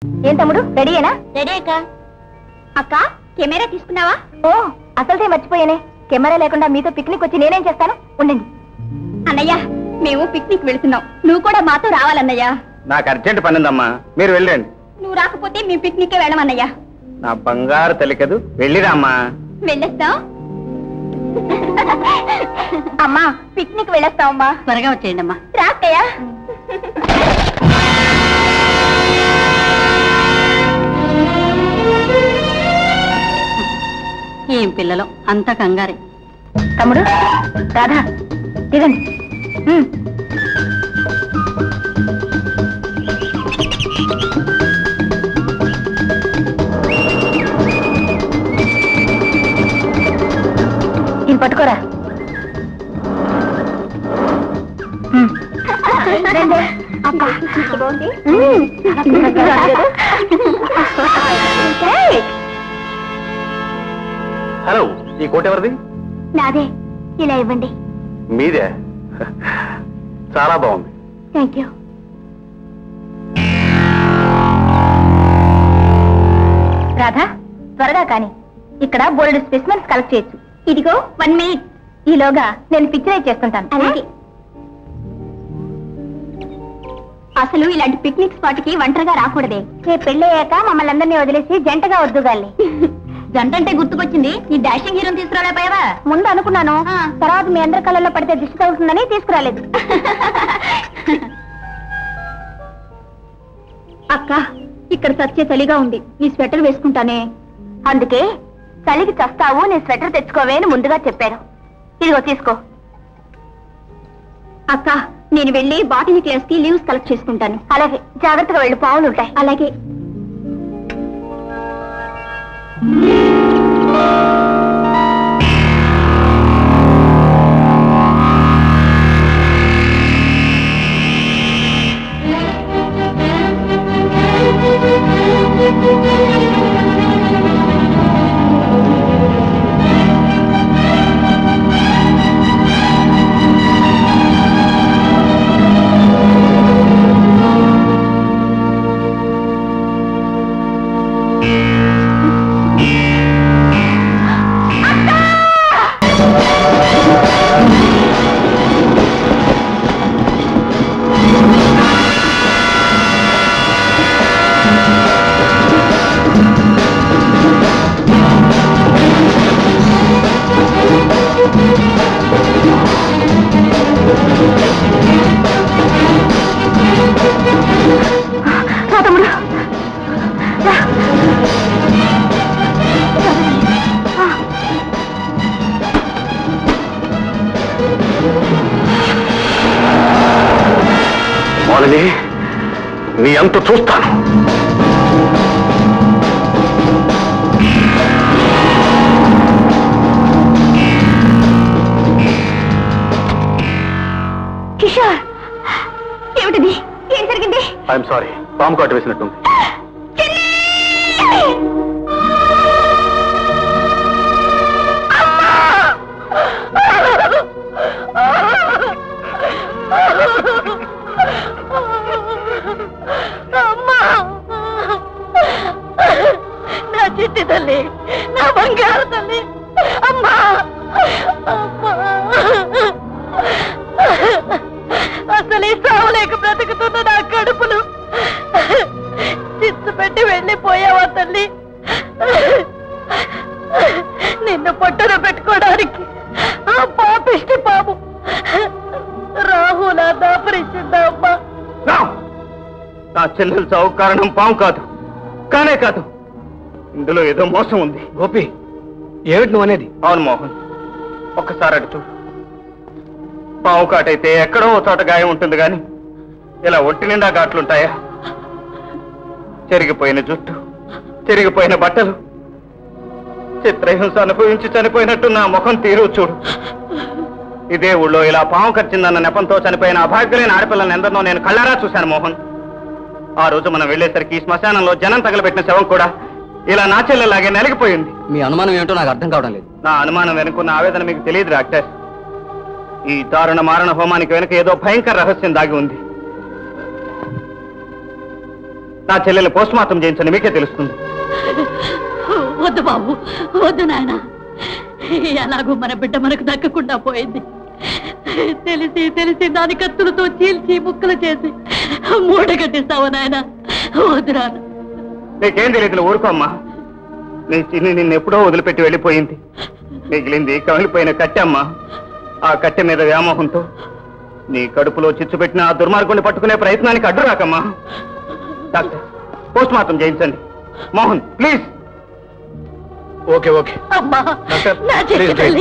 ఏం తమ్ముడు రెడీయేనా? రెడీ అక్క. అక్క కెమెరా తీసుకున్నావా? ఓ అసలుదే మర్చిపోయానే. కెమెరా లేకుండా మీతో పిక్నిక్ వచ్చి నేనేం చేస్తాను? ఉండండి. అన్నయ్య మేము పిక్నిక్ వెళ్తున్నాం, నువ్వు కూడా మాతో రావాలన్నయ్య. నాకు అర్జెంట్ పని ఉందమ్మా, మీరు వెళ్ళండి. నువ్వు రాకపోతే మేము పిక్నిక్ వెళ్ళమన్నయ్య. నా బంగారు తల్లి కదూ, వెళ్ళిరామ్మా. వెళ్ళేస్తాం అమ్మా, పిక్నిక్ వెళ్ళేస్తావమ్మా. త్వరగా వచ్చేయండి అమ్మా. రాక్కయ్యా. ఏం పిల్లలు అంతా కంగారే. తమ్ముడు రాధా దిగండి. నేను పట్టుకోరా. హలో, ఈ కోట ఎవరిది? నాదే. ఇలా ఇవ్వండి. మీదే? చాలా బాగుంది. Thank you. రాధా త్వరగా కానీ, ఇక్కడ బోల్డ్ స్పెసిమెన్స్ కలెక్ట్ చేయొచ్చు. ఇదిగో 1 minute. ఈలోగా నేను పిక్చరైజ్ చేస్తుంటాను. అలాగే. అసలు ఇలాంటి పిక్నిక్ స్పాట్ కి ఒంటరిగా రాకూడదే. రేపు పెళ్ళయ్యాక మమ్మల్ని అందరినీ వదిలేసి జంటగా వద్దుగాలి. జంట అంటే గుర్తుకొచ్చింది, ఈ డాషింగ్ హీరోని తీసుకురాలేపోయావా? ముందు అనుకున్నాను, తర్వాత మీ అందరి కళ్ళల్లో పడితే దిష్టి తగులుతుందని తీసుకురాలేదు. అక్క ఇక్కడ సత్య చలిగా ఉంది, నీ స్వెటర్ వేసుకుంటానే. అందుకే చలికి చస్తావు, నీ స్వెటర్ తెచ్చుకోవే అని ముందుగా చెప్పారు. ఇదిగో తీసుకో. అక్క నేను వెళ్ళి బాటనీ క్లాస్ కి లీవ్స్ కలెక్ట్ చేసుకుంటాను. అలాగే, జాగ్రత్తగా వెళ్ళి, పావులు ఉంటాయి. అలాగే. నీ అంత చూస్తాను. కిషోర్, ఏమిటిది? ఏం జరిగింది? ఐఎమ్ సారీ, పాము కాటు వేసినట్టుంది. నా చిట్టి తల్లి, నా బంగారు తల్లి, అమ్మా అమ్మా, అసలు ఈ చావులేక బ్రతుకుతున్న నా కడుపులు చిచ్చు పెట్టి వెళ్ళిపోయావా తల్లి? నిన్ను పొట్టన పెట్టుకోవడానికి ఆ పాపిష్టి పాము రాహులా దాపరించిందా అమ్మా? నా చెల్లెలు చావు కారణం పాము కాదు, కానే కాదు. ఇందులో ఏదో మోసం ఉంది. గోపి, ఏమిటి నువ్వు అనేది? అవును మోహన్, ఒక్కసారి అటు చూడు. పాము కాటైతే ఎక్కడో చోట గాయం ఉంటుంది గాని ఇలా ఒంటి నిండా ఘాట్లుంటాయా? చెరిగిపోయిన జుట్టు, చెరిగిపోయిన బట్టలు, చిత్రహింస అనుభవించి చనిపోయినట్టు నా ముఖం తీరు చూడు. ఇదే ఊళ్ళో ఇలా పాము కరిచిందన్న నెపంతో చనిపోయిన అభాగ్యులైన ఆడపిల్లలను ఎందరినో నేను కళ్ళారా చూశాను మోహన్. ఆ రోజు మనం వెళ్లేసరికి శ్మశానంలో జనం తగలబెట్టిన శవం కూడా ఇలా నా చెల్లెలాగే నలిగిపోయింది. మీ అనుమానం ఏమిటో నాకు అర్థం కావడం లేదు. నా అనుమానం వెనుకున్న ఆవేదన మీకు తెలియదు డాక్టర్. ఈ దారుణ మారణ హోమానికి వెనుక ఏదో భయంకర రహస్యం దాగి ఉంది. నా చెల్లెలు పోస్ట్ మార్టం చేయించండి, మీకే తెలుస్తుంది. వద్దు బాబు, వద్దు నాయన. ఎలాగో మన బిడ్డ మనకు దక్కకుండా పోయింది. తెలిసి తెలిసి దాని కత్తులతో చీల్చి ముక్కలు చేసి మూట కట్టిస్తావు నాయన. వద్దు నాన్న. నీకేం తెలియదు, ఊరుకోమ్మా. నీ చిన్ని నిన్నెప్పుడో వదిలిపెట్టి వెళ్ళిపోయింది. మిగిలింది కమిలిపోయిన కట్టె అమ్మా. ఆ కట్టె మీద వ్యామోహంతో నీ కడుపులో చిచ్చు పెట్టిన ఆ దుర్మార్గుని పట్టుకునే ప్రయత్నానికి అడ్డు రాకమ్మా. డాక్టర్, పోస్ట్ మార్టం చేయించండి. మోహన్, ప్లీజ్. ఓకే ఓకే అమ్మా, డాక్టర్, నా చెల్లి.